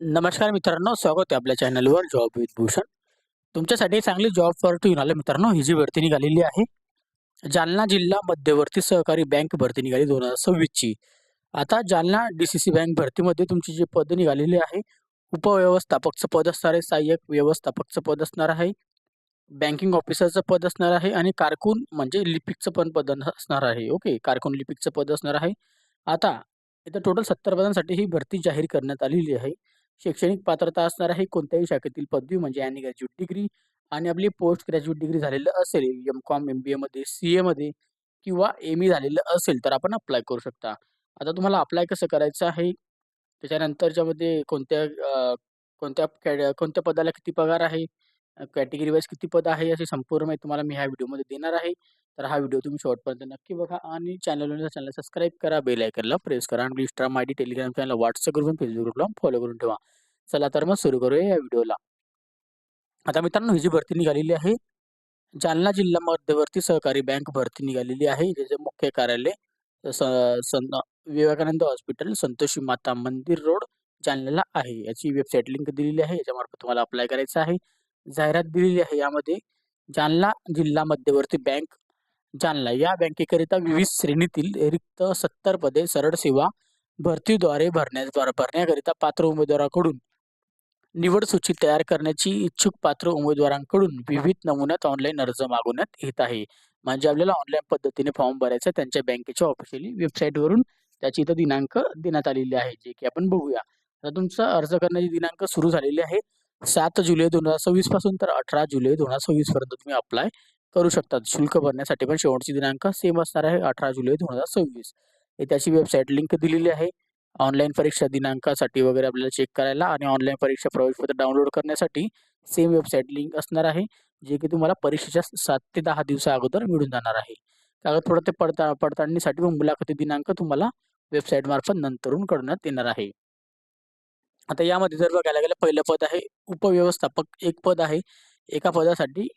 नमस्कार मित्रांनो, स्वागत आहे आपल्या चॅनलवर जॉब विथ भूषण. तुमच्यासाठी चांगली जॉब भरती घेऊन आलो मित्रांनो. ही जी भरती निघालेली आहे, जालना जिल्हा मध्यवर्ती सहकारी बँक भरती निघाली 2026 ची. आता जालना डी-सी-सी बँक भरतीमध्ये तुमची जी पद निघालेली आहे, उपव्यवस्थापकचं पद असणार आहे, सहाय्यक व्यवस्थापकचं पद असणार आहे, बँकिंग ऑफिसरचं पद असणार आहे आणि कारकून म्हणजे लिपिकचं पण पद असणार आहे. ओके, कारकून लिपिकचं पद असणार आहे. आता इथं टोटल 70 पदांसाठी ही भरती जाहीर करण्यात आलेली आहे. शैक्षणिक पात्रता असणार आहे कोणत्याही शाखेतील पदवी म्हणजे अंडर ग्रॅज्युएट डिग्री आणि आपली पोस्ट ग्रॅज्युएट डिग्री झालेलं असेल, एम-कॉम, एम-बी-एमध्ये, सी-एमध्ये किंवा एम-ई झालेलं असेल तर आपण अप्लाय करू शकता. आता तुम्हाला अप्लाय कसं करायचं आहे, त्याच्यानंतरच्यामध्ये कोणत्या पदाला किती पगार आहे, कॅटेगरी वाईज किती पद आहे, अशी संपूर्ण माहिती तुम्हाला मी ह्या व्हिडिओमध्ये देणार आहे. तर हा व्हिडिओ तुम्ही शेवटपर्यंत नक्की बघा आणि चॅनलला सबस्क्राईब करा, बेल आयकनला प्रेस करा आणि Instagram ID, Telegram channel, WhatsApp group, Facebook ग्रुपला फॉलो करून ठेवा. चला तर मग सुरू करूया या व्हिडिओला. आता मित्रांनो, ही जी भरती निघालेली आहे, जालना जिल्हा मध्यवर्ती सहकारी बँक भरती निघालेली आहे. ज्याचे मुख्य कार्यालय स सन विवेकानंद हॉस्पिटल, संतोषी माता मंदिर रोड, जालन्याला आहे. याची वेबसाईट लिंक दिलेली आहे. याच्यामार्फत तुम्हाला अप्लाय करायचं आहे. जाहिरात दिलेली आहे यामध्ये. जालना जिल्हा मध्यवर्ती बँक जालना या बँकेकरिता विविध श्रेणीतील रिक्त 70 पदे सरळ सेवा भरतीद्वारे भरण्याकरिता पात्र उमेदवाराकडून निवड सूची तयार करण्याची इच्छुक पात्र उमेदवारांकडून विविध नमुन्यात ऑनलाईन अर्ज मागवण्यात येत आहे. म्हणजे आपल्याला ऑनलाईन पद्धतीने फॉर्म भरायचा त्यांच्या बँकेच्या ऑफिशियली वेबसाईटवरून त्याची इथं दिनांक देण्यात आलेली आहे, जे की आपण बघूया. आता तुमचा अर्ज करण्याची दिनांक सुरू झालेली आहे 7 जुलै 2026 पासून तर 18 जुलै 2026 पर्यंत तुम्ही अप्लाय करू शकतात. शुल्क भरण्यासाठी पण शेवटची दिनांक सेम असणार आहे 18 जुलै 2026. हे त्याची वेबसाईट लिंक दिलेली आहे. ऑनलाईन परीक्षा दिनांकासाठी वगैरे आपल्याला चेक करायला आणि ऑनलाईन परीक्षा प्रवेशपत्र डाउनलोड करण्यासाठी सेम वेबसाईट लिंक असणार आहे, जे की तुम्हाला परीक्षेच्या 7 ते 10 दिवसा अगोदर मिळून जाणार आहे. कागदपत्र ते पडताळणीसाठी व मुलाखती दिनांक तुम्हाला वेबसाईटमार्फत नंतरून कळवण्यात येणार आहे. आता यामध्ये जर बघायला गेलं, पहिलं पद आहे उपव्यवस्थापक, एक पद आहे. एका पदासाठी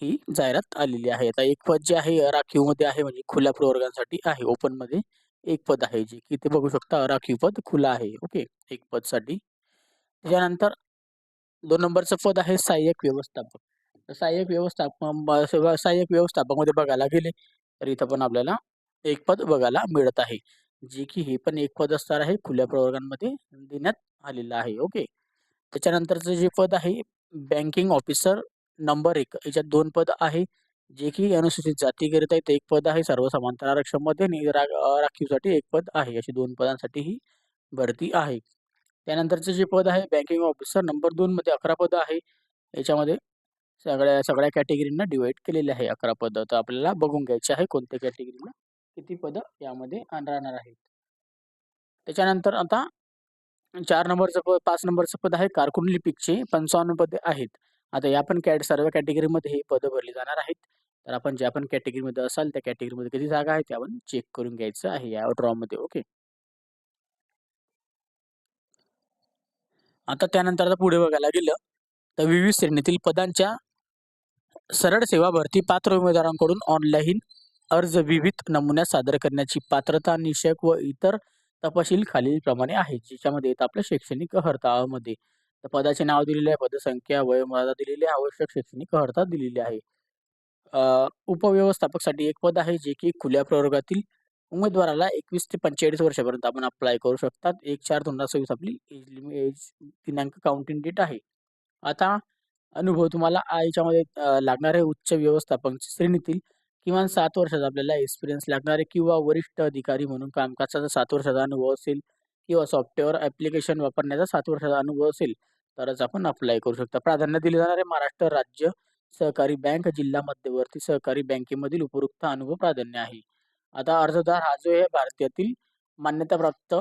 ही जाहिरात आलेली आहे. आता एक पद जे आहे राखीवमध्ये आहे, म्हणजे खुल्या प्रवर्गासाठी आहे. ओपनमध्ये एक पद आहे, जे की इथे बघू शकता राखीव पद खुलं आहे. ओके, एक पदसाठी. त्याच्यानंतर 2 नंबरचं पद आहे सहाय्यक व्यवस्थापक. तर सहाय्यक व्यवस्थापकमध्ये बघायला गेले, तर इथं पण आपल्याला एक पद बघायला मिळत आहे. जे की हे पण एक पद असणार आहे, खुल्या प्रवर्गामध्ये देण्यात आलेलं आहे. ओके. त्याच्यानंतरचं जे पद आहे बँकिंग ऑफिसर नंबर 1 याच्यात 2 पद आहे. जे की अनुसूचित जातीकरिता इथे 1 पद आहे. सर्वसमांतर आरक्षणमध्ये आणि राखीवसाठी 1 पद आहे. अशी 2 पदांसाठी ही भरती आहे. त्यानंतरचं जे पद आहे बँकिंग ऑफिसर नंबर 2 मध्ये 11 पदं आहे. याच्यामध्ये सगळ्या सगळ्या कॅटेगरीना डिव्हाईड केलेले आहे 11 पदं. तर आपल्याला बघून घ्यायचे आहे कोणत्या कॅटेगरीला किती पदं यामध्ये राहणार आहेत. त्याच्यानंतर आता 4 नंबरचं पद 5 नंबरचं पद आहे कारकून लिपिकचे 55 पदे आहेत. आता या पण सर्व कॅटेगरीमध्ये ही पदं भरली जाणार आहेत. तर आपण ज्या पण कॅटेगरीमध्ये असाल त्या कॅटेगरीमध्ये किती जागा आहेत ते आपण चेक करून घ्यायचं आहे या ड्रॉमध्ये. ओके. आता त्यानंतर आता पुढे बघायला गेलं, तर विविध श्रेणीतील पदांच्या सरळ सेवा भरती पात्र उमेदवारांकडून ऑनलाईन अर्ज विविध नमुन्यात सादर करण्याची पात्रता, निकष व इतर तपशील खालीलप्रमाणे आहेत. ज्याच्यामध्ये येतं आपल्या शैक्षणिक अर्हतामध्ये. तर पदाचे नाव दिलेले आहे, पदसंख्या, वयोमर्यादा दिलेली आहे, आवश्यक शैक्षणिक अर्हता दिलेली आहे. उपव्यवस्थापकसाठी एक पद आहे, जे की खुल्या प्रवर्गातील उमेदवाराला 21 ते 45 वर्षापर्यंत आपण अप्लाय करू शकतात. 1/4/2026 आपली एज दिनांक काउंटिंग डेट आहे. आता अनुभव तुम्हाला याच्यामध्ये लागणार आहे उच्च व्यवस्थापन श्रेणीतील किमान 7 वर्षाचा आपल्याला एक्सपिरियन्स लागणार आहे किंवा वरिष्ठ अधिकारी म्हणून कामकाजाचा 7 वर्षाचा अनुभव असेल किंवा सॉफ्टवेअर ॲप्लिकेशन वापरण्याचा 7 वर्षाचा अनुभव असेल, तरच आपण अप्लाय करू शकता. प्राधान्य दिले जाणार आहे महाराष्ट्र राज्य सहकारी बँक, जिल्हा मध्यवर्ती सहकारी बँकेमधील उपरोक्त अनुभव प्राधान्य आहे. आता अर्जदार हा जो आहे भारतातील मान्यताप्राप्त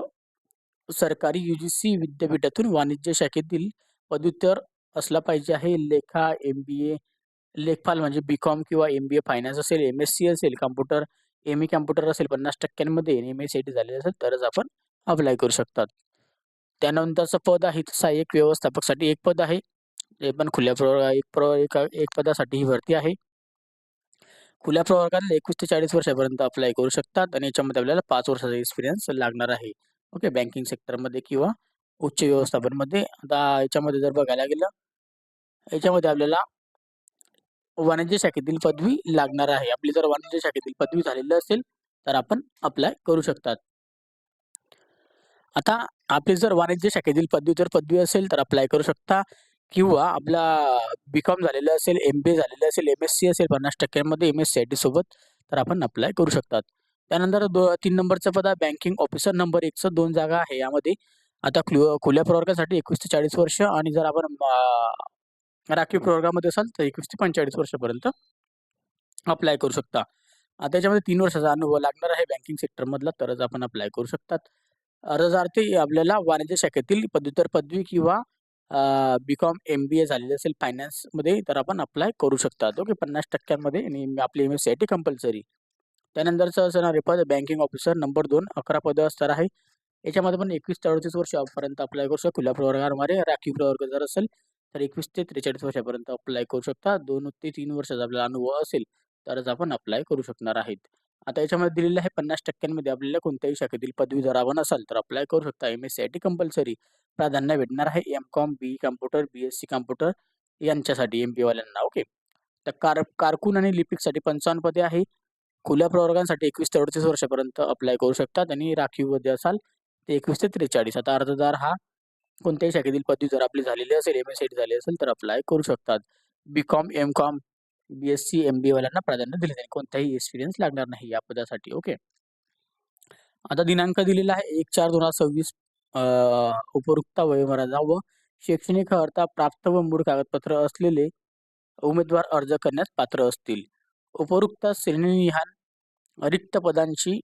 सरकारी UGC विद्यापीठातून वाणिज्य शाखेतील पदव्युत्तर असला पाहिजे आहे. एम-बी-ए, लेखपाल म्हणजे बी-कॉम किंवा एम-बी-ए फायनान्स असेल, एम-एस-सी असेल, कॉम्प्युटर, एम-ई कॉम्प्युटर असेल 50% एम-एस-सी-आय-टी झालेलं असेल तरच आपण अप्लाय करू शकतात. त्यानंतरचं पद आहे सहाय्यक व्यवस्थापकसाठी एक पद आहे. ते पण खुल्या एक पदासाठी ही भरती आहे. खुल्या प्रवर्गातले 21 ते 40 वर्षापर्यंत अप्लाय करू शकतात आणि याच्यामध्ये आपल्याला 5 वर्षाचा एक्सपिरियन्स लागणार आहे. ओके, बँकिंग सेक्टरमध्ये किंवा उच्च व्यवस्थापनमध्ये. आता याच्यामध्ये जर बघायला गेलं, याच्यामध्ये आपल्याला वाणिज्य शाखेतील पदवी लागणार आहे. आपली जर वाणिज्य शाखेतील पदवी झालेली असेल तर आपण अप्लाय करू शकतात. आता आपली जर वाणिज्य शाखेतील पदवी असेल तर अप्लाय करू शकता, किंवा आपला बी.कॉम झालेलं असेल, एम.बी.ए झालेलं असेल, एम.एस.सी असेल 50% एम.एस.सी.आय.टी सोबत, तर आपण अप्लाय करू शकतात. त्यानंतर 3 नंबरचं पद आहे बँकिंग ऑफिसर नंबर 1चं 2 जागा आहे यामध्ये. आता खुल्या प्रवर्गासाठी 21 ते 40 वर्ष, आणि जर आपण राखीव प्रवर्गामध्ये असाल तर 21 ते 45 वर्षापर्यंत अप्लाय करू शकता. आता याच्यामध्ये 3 वर्षाचा अनुभव लागणार आहे बँकिंग सेक्टरमधला, तरच आपण अप्लाय करू शकतात. अर्जार्थी आपल्याला वाणिज्य शाखेतील पदव्युत्तर पदवी किंवा बी.कॉम, एम.बी.ए झालेले असेल फायनान्समध्ये, तर आपण अप्लाय करू शकतात. ओके, 50% आणि आपली एम.एस.सी.आय.टी कंपल्सरी. त्यानंतरचं असणारे पद बँकिंग ऑफिसर नंबर 2, 11 पदं असणार आहे. याच्यामध्ये पण 21 ते 38 वर्षापर्यंत अप्लाय करू शकता. खुल्या प्रवर्गामध्ये राखीव प्रवर्ग जर असेल तर 21 ते 43 वर्षापर्यंत अप्लाय करू शकता. 2 ते 3 वर्षाचा आपला अनुभव असेल तरच आपण अप्लाय करू शकणार आहेत. आता याच्यामध्ये दिलेलं आहे 50% आपल्याला कोणत्याही शाखेतील पदवी जर आपण असाल तर अप्लाय करू शकता. एम.एस.सी.आय.टी कंपल्सरी. प्राधान्य भेटणार आहे एम.कॉम, बी कॉम्प्युटर, बी.एस.सी कॉम्प्युटर यांच्यासाठी एम.बी.ए वाल्यांना. ओके. तर कारकून आणि लिपिकसाठी 55 पदे आहे. खुल्या प्रवर्गांसाठी 21 ते 38 वर्षापर्यंत अप्लाय करू शकतात, आणि राखीवमध्ये असाल ते 21 ते 43. आता अर्जदार हा कोणत्याही शाखेतील पदवी जर आपली झालेली असेल, एम.एस.सी.आय.टी झाली असेल तर अप्लाय करू शकतात. बी.कॉम, एम.कॉम, बी.एस.सी, एम.बी.ए वाल्यांना प्राधान्य दिले जाईल. कोणताही एक्सपिरियन्स लागणार नाही या पदासाठी. ओके. आता दिनांक दिलेला आहे 1/4/2026. उपयुक्त वयोमर्यादा व शैक्षणिक अर्हता प्राप्त व मूळ कागदपत्र असलेले उमेदवार अर्ज करण्यास पात्र असतील. उपरोक्त श्रेणीनिहाय रिक्त पदांची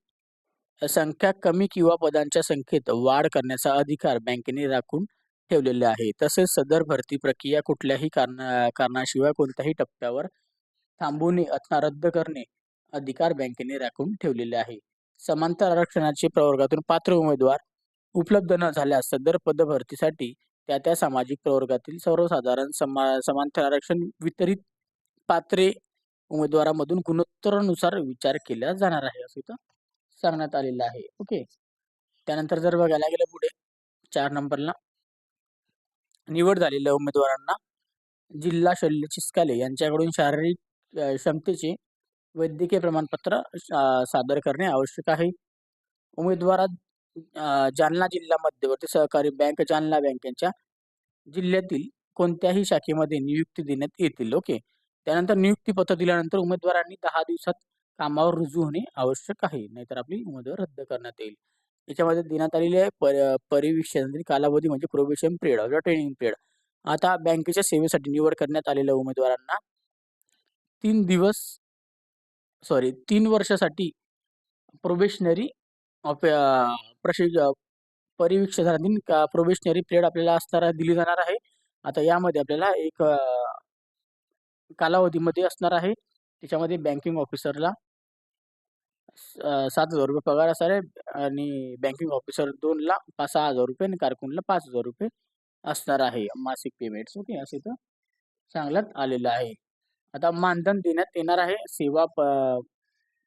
संख्या कमी किंवा पदांच्या संख्येत वाढ करण्याचा अधिकार बँकेने राखून ठेवलेले आहे. तसेच सदर भरती प्रक्रिया कुठल्याही कारणाशिवाय कोणत्याही टप्प्यावर थांबवणे अथवा रद्द करणे अधिकार बँकेने राखून ठेवलेले आहे. समांतर आरक्षणाचे प्रवर्गातून पात्र उमेदवार उपलब्ध न झाल्यास सदर पदभरतीसाठी त्या सामाजिक प्रवर्गातील सर्वसाधारण समांतर आरक्षण वितरित पात्रे उमेदवारामधून गुणोत्तरानुसार विचार केला जाणार आहे, असं इथं सांगण्यात आलेलं आहे. ओके. त्यानंतर जर बघायला गेलं पुढे 4 नंबरला, निवड झालेल्या उमेदवारांना जिल्हा शल्य चिकित्सालय यांच्याकडून शारीरिक क्षमतेचे वैद्यकीय प्रमाणपत्र सादर करणे आवश्यक आहे. उमेदवारात जालना जिल्हा मध्यवर्ती सहकारी बँक, जालना बँकेच्या जिल्ह्यातील कोणत्याही शाखेमध्ये नियुक्ती देण्यात येतील. ओके. त्यानंतर नियुक्ती पत्र दिल्यानंतर उमेदवारांनी 10 दिवसात कामावर रुजू होणे आवश्यक आहे, नाहीतर आपली उमेदवारी रद्द करण्यात येईल. याच्यामध्ये देण्यात आलेली आहे परिवीक्षणाची कालावधी म्हणजे प्रोबेशन पिरियड किंवा ट्रेनिंग पिरियड. आता बँकेच्या सेवेसाठी निवड करण्यात आलेल्या उमेदवारांना 3 वर्षासाठी प्रोबेशनरी परिवीक्षणाधीन प्रोबेशनरी पिरियड आपल्याला दिली जाणार आहे. आता यामध्ये आपल्याला एक कालावधीमध्ये असणार आहे. त्याच्यामध्ये बँकिंग ऑफिसरला 7,000 रुपये पगार असणार आहे, आणि बँकिंग ऑफिसर 2ला 6,000 रुपये आणि कारकूनला 5,000 रुपये असणार आहे मासिक पेमेंट्स. ओके, असं इथं सांगण्यात आलेलं आहे. आता मानधन देण्यात येणार आहे सेवा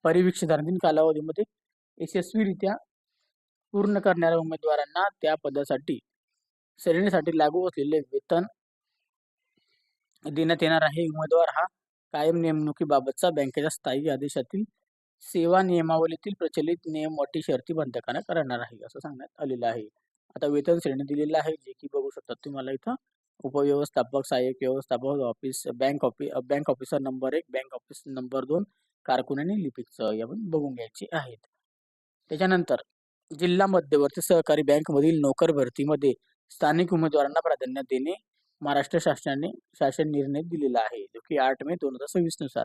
परिवीक्षणाधीन कालावधीमध्ये यशस्वीरित्या पूर्ण करणाऱ्या उमेदवारांना त्या पदासाठी श्रेणीसाठी लागू असलेले वेतन देण्यात येणार आहे. उमेदवार हा कायम नेमणुकीबाबतचा बँकेच्या स्थायी आदेशातील सेवा नियमावलीतील प्रचलित नियम, अटी, शर्ती बंधकाने करणार आहे, असं सांगण्यात आलेलं आहे. आता वेतन श्रेणी दिलेलं आहे, जे की बघू शकता तुम्हाला इथं. उपव्यवस्थापक, सहाय्यक व्यवस्थापक, bank officer number 1, bank officer number 2, कारकून आणि लिपिकचं यावरून बघून घ्यायचे आहेत. त्याच्यानंतर जिल्हा मध्यवर्ती सहकारी बँकमधील नोकर भरतीमध्ये स्थानिक उमेदवारांना प्राधान्य देणे महाराष्ट्र शासनाने शासन निर्णय दिलेला आहे, जो की 8 मे 2026 नुसार.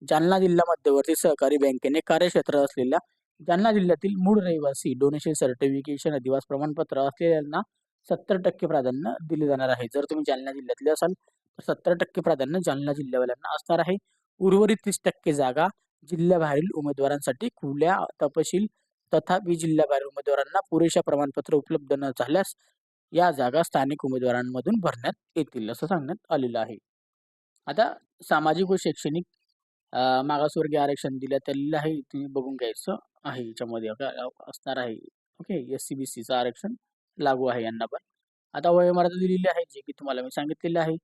जालना जिल्हा मध्यवर्ती सहकारी बँकेने कार्यक्षेत्र असलेल्या जालना जिल्ह्यातील मूळ रहिवासी डोनेशन सर्टिफिकेशन अधिवास प्रमाणपत्र असलेल्यांना 70% प्राधान्य दिले जाणार आहे. जर तुम्ही जालना जिल्ह्यातले असाल तर 70% प्राधान्य जालना जिल्ह्यावाल्यांना असणार आहे. उर्वरित 30% जागा जिल्ह्याबाहेरील उमेदवारांसाठी खुल्या तपशील. तथापि जिल्ह्याबाहेर उमेदवारांना पुरेशा प्रमाणपत्र उपलब्ध न झाल्यास या जागा स्थानिक उमेदवारांमधून भरण्यात येतील, असं सांगण्यात आलेलं आहे. आता सामाजिक व शैक्षणिक मागासवर्गीय आरक्षण दिल्यात आलेलं आहे, तुम्ही बघून घ्यायचं आहे. याच्यामध्ये असणार आहे. ओके, SC-BCचं आरक्षण लागू आहे यांना पण. आता वयोमर्यादा दिलेली आहे, जे की तुम्हाला मी सांगितलेलं आहे.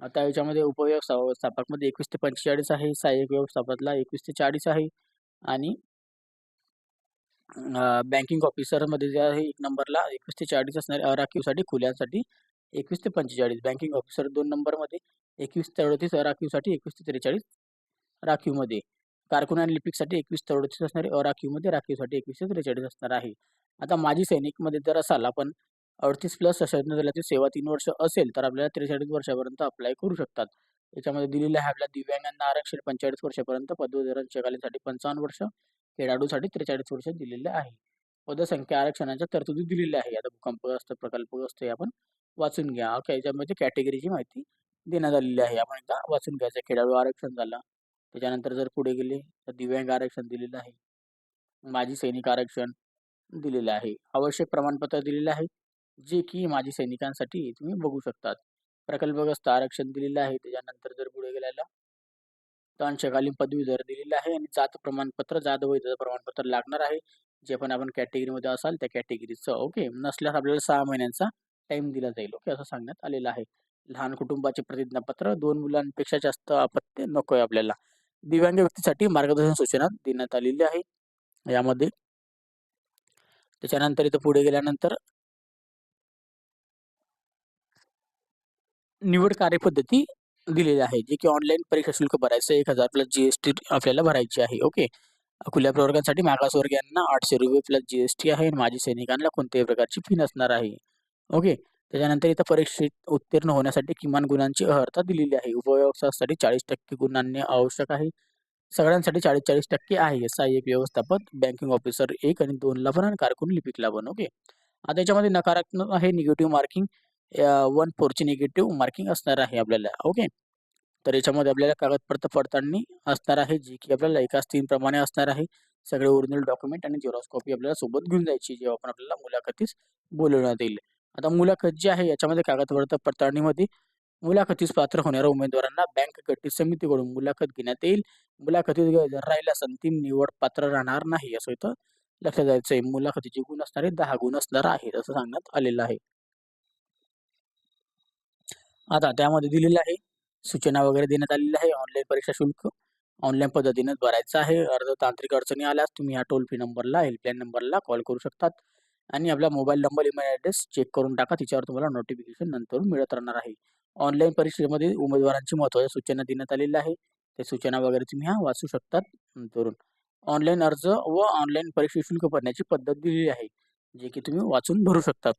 आता याच्यामध्ये उपव्यवस्थापकमध्ये 21 ते 45 आहे, सहाय्यक व्यवस्थापकला 21 ते 40 आहे आणि बँकिंग ऑफिसरमध्ये जे आहे 1 नंबरला 21 ते 40 असणार आहे. अराखीवसाठी खुल्यांसाठी 21 ते 45. बँकिंग ऑफिसर 2 नंबरमध्ये 21 ते 38, अराखीवसाठी 21 ते 43 राखीवमध्ये. कारकून आणि लिपिकसाठी 21 ते 38 असणार आहे, अराखीवमध्ये, राखीवसाठी 21 ते 43 असणार आहे. आता माजी सैनिकमध्ये जर असाल आपण 38 प्लस सशस्त्र दलाची सेवा 3 वर्ष असेल, तर आपल्याला 43 वर्षापर्यंत अप्लाय करू शकतात. याच्यामध्ये दिलेलं आहे आपल्या दिव्यांगांना आरक्षण 45 वर्षापर्यंत, पदवीधरांसाठी 55 वर्ष, खेळाडूसाठी 43 वर्ष दिलेले आहे. पदसंख्या आरक्षणाच्या तरतुदी दिलेल्या आहे. आता भूकंपग्रस्त, प्रकल्पग्रस्त हे आपण वाचून घ्या. याच्यामध्ये कॅटेगरीची माहिती देण्यात आलेली आहे. आपण एकदा वाचून घ्यायचं. खेळाडू आरक्षण झालं. त्याच्यानंतर जर पुढे गेले तर दिव्यांग आरक्षण दिलेलं आहे. माजी सैनिक आरक्षण दिलेलं आहे. आवश्यक प्रमाणपत्र दिलेलं आहे, जे की माजी सैनिकांसाठी तुम्ही बघू शकतात. प्रकल्पग्रस्त आरक्षण दिलेलं आहे. त्याच्यानंतर जर पुढे गेलेला तर अंशकालीन पदवीधर दिलेलं आहे आणि जात प्रमाणपत्र, जात वैधता प्रमाणपत्र लागणार आहे. जे पण आपण कॅटेगरीमध्ये असाल त्या कॅटेगरीचं. ओके. नसल्यास आपल्याला 6 महिन्यांचा टाइम दिला जाईल. ओके. असं सांगण्यात आलेलं आहे. लहान कुटुंबाचे प्रतिज्ञापत्र, 2 मुलांपेक्षा जास्त अपत्य नकोय आपल्याला. दिव्यांग व्यक्तीसाठी मार्गदर्शन सूचना देण्यात आलेली आहे यामध्ये. त्याच्यानंतर इथं पुढे गेल्यानंतर निवड कार्यपद्धती दिलेली आहे, जी की ऑनलाईन परीक्षा शुल्क भरायचं 1000 प्लस GST आपल्याला भरायची आहे. ओके. खुल्या प्रवर्गासाठी मागासवर्गीयांना ₹800 प्लस GST आहे आणि माजी सैनिकांना कोणत्याही प्रकारची फी नसणार आहे. ओके. त्याच्यानंतर इथं परीक्षेत उत्तीर्ण होण्यासाठी किमान गुणांची अर्हता दिलेली आहे. उपव्यवस्थापकासाठी 40% गुण आणणे आवश्यक आहे. सगळ्यांसाठी 40-40% आहे. सहाय्यक व्यवस्थापक, बँकिंग ऑफिसर 1 आणि 2ला पण आणि कारकून लिपिकला पण. ओके. आता याच्यामध्ये नकारात्मक आहे निगेटिव्ह मार्किंग, 1/4 ची निगेटिव्ह मार्किंग असणार आहे आपल्याला. ओके. तर याच्यामध्ये आपल्याला कागदपत्र पडताळणी असणार आहे, जी की आपल्याला एकाच 3 प्रमाणे असणार आहे. सगळे ओरिजिनल डॉक्युमेंट आणि झेरॉक्स कॉपी आपल्याला सोबत घेऊन जायची, जेव्हा पण आपल्याला मुलाखतीस बोलवण्यात येईल. आता मुलाखत जी आहे याच्यामध्ये कागदपत्र पडताळणीमध्ये मुलाखतीस पात्र होणाऱ्या उमेदवारांना बँक गठीत समितीकडून मुलाखत घेण्यात येईल. मुलाखतीत जर राहिल्यास अंतिम निवड पात्र राहणार नाही, असं इथं लक्षात द्यायचं आहे. मुलाखतीचे गुण असणारे 10 गुण असणार आहेत, असं सांगण्यात आलेलं आहे. आता त्यामध्ये दिलेलं आहे, सूचना वगैरे देण्यात आलेली आहे. ऑनलाईन परीक्षा शुल्क ऑनलाईन पद्धतीने भरायचं आहे. अर्ज तांत्रिक अडचणी आल्यास तुम्ही या टोल फ्री नंबरला, हेल्पलाईन नंबरला कॉल करू शकतात आणि आपला mobile number, email address check करून टाका. तिच्यावर तुम्हाला नोटिफिकेशन नंतर मिळत राहणार आहे. ऑनलाईन परीक्षेमध्ये उमेदवारांची महत्त्वाच्या सूचना देण्यात आलेल्या आहे. त्या सूचना वगैरे तुम्ही वाचू शकतात नंतरून. ऑनलाईन अर्ज व ऑनलाईन परीक्षा शुल्क भरण्याची पद्धत दिलेली आहे, जे की तुम्ही वाचून भरू शकतात.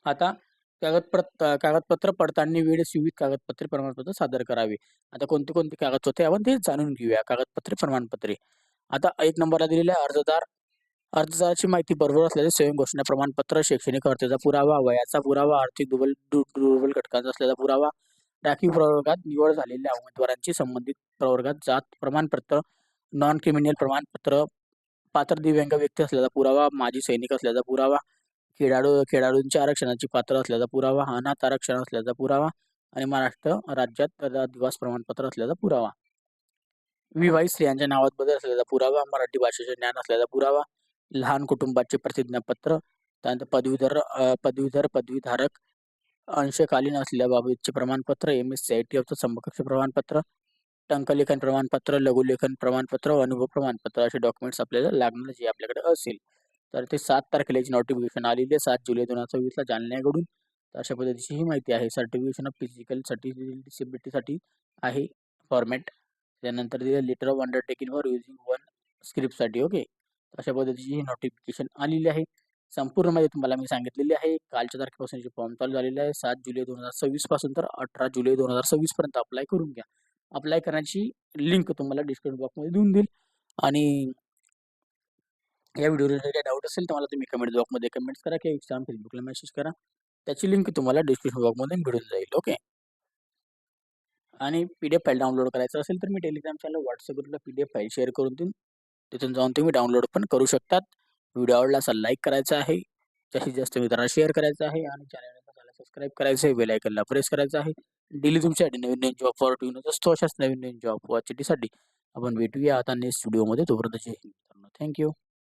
आता कागदपत्र पडताळणी वेळेस विविध कागदपत्रे, प्रमाणपत्र सादर करावे. आता कोणते कोणते कागदपत्रे आपण ते जाणून घेऊया. कागदपत्रे, प्रमाणपत्रे. आता 1 नंबरला दिलेला आहे अर्जदाराची माहिती बरोबर असल्याचे स्वयं घोषणा प्रमाणपत्र, शैक्षणिक अर्हतेचा पुरावा, वयाचा पुरावा, आर्थिक दुर्बल घटकांचा असलेला पुरावा, राखीव प्रवर्गात निवड झालेल्या उमेदवारांची संबंधित प्रवर्गात जात प्रमाणपत्र, नॉन क्रिमिनल प्रमाणपत्र, पात्र दिव्यांग व्यक्ती असल्याचा पुरावा, माजी सैनिक असल्याचा पुरावा, खेळाडूंच्या आरक्षणाची पात्र असल्याचा पुरावा, अनाथ आरक्षण असल्याचा पुरावा आणि महाराष्ट्र राज्यात निवास प्रमाणपत्र असल्याचा पुरावा. विवाहित स्त्रियांच्या नावात बदल असलेला पुरावा, मराठी भाषेचे ज्ञान असलेला पुरावा, लहान कुटुंबाचे प्रतिज्ञापत्र, त्यानंतर पदवीधारक अंशकालीन असल्याबाबतचे प्रमाणपत्र, MSCIT समकक्ष प्रमाणपत्र, टंकलेखन प्रमाणपत्र, लघुलेखन प्रमाणपत्र, अनुभव प्रमाणपत्र असे डॉक्युमेंट्स आपल्याला लागणार जे आपल्याकडे असेल. तर ते 7 तारखेला याची नोटिफिकेशन आलेली आहे 7 जुलै 2024ला जालन्याकडून. तर अशा पद्धतीची ही माहिती आहे. सर्टिफिकेशन ऑफ फिजिकल डिसेबिलिटीसाठी आहे फॉर्मॅट. त्यानंतर दिलं letter of undertaking for using one स्क्रिप्टसाठी. ओके. अशा पद्धतीची ही नोटिफिकेशन आलेली आहे. संपूर्ण माहिती तुम्हाला मी सांगितलेली आहे. कालच्या तारखेपासून जे फॉर्म चालू झालेले आहे 7 जुलै 2026 पासून तर 18 जुलै 2026 पर्यंत अप्लाय करून घ्या. अप्लाय करण्याची लिंक तुम्हाला डिस्क्रिप्शन बॉक्समध्ये देऊन देईल आणि या व्हिडिओला काही डाऊट असेल तर मला तुम्ही कमेंट बॉक्समध्ये कमेंट्स करा किंवा Instagram, Facebookला मेसेज करा. त्याची लिंक तुम्हाला डिस्क्रिप्शन बॉक्समध्ये मिळून जाईल. ओके. आणि PDF फाईल डाउनलोड करायचं असेल तर मी टेलिग्राम चॅनल, WhatsApp ग्रुपला PDF फाईल शेअर करून देईन. तिथून जाऊन तुम्ही डाउनलोड पण करू शकतात. व्हिडिओ आवडला असेल लाईक करायचा आहे, जास्तीत जास्त मित्रांना शेअर करायचं आहे आणि चॅनलला सबस्क्राईब करायचं आहे, बेल आयकनला प्रेस करायचं आहे. डेली तुमच्यासाठी नवीन नवीन जॉब ऑपॉर्च्युनिटीज असतो. अशाच नवीन नवीन जॉब ऑपॉर्च्युनिटीसाठी आपण भेटूया आता नेक्स्ट व्हिडिओमध्ये. तोपर्यंत जय हिंद. थँक्यू.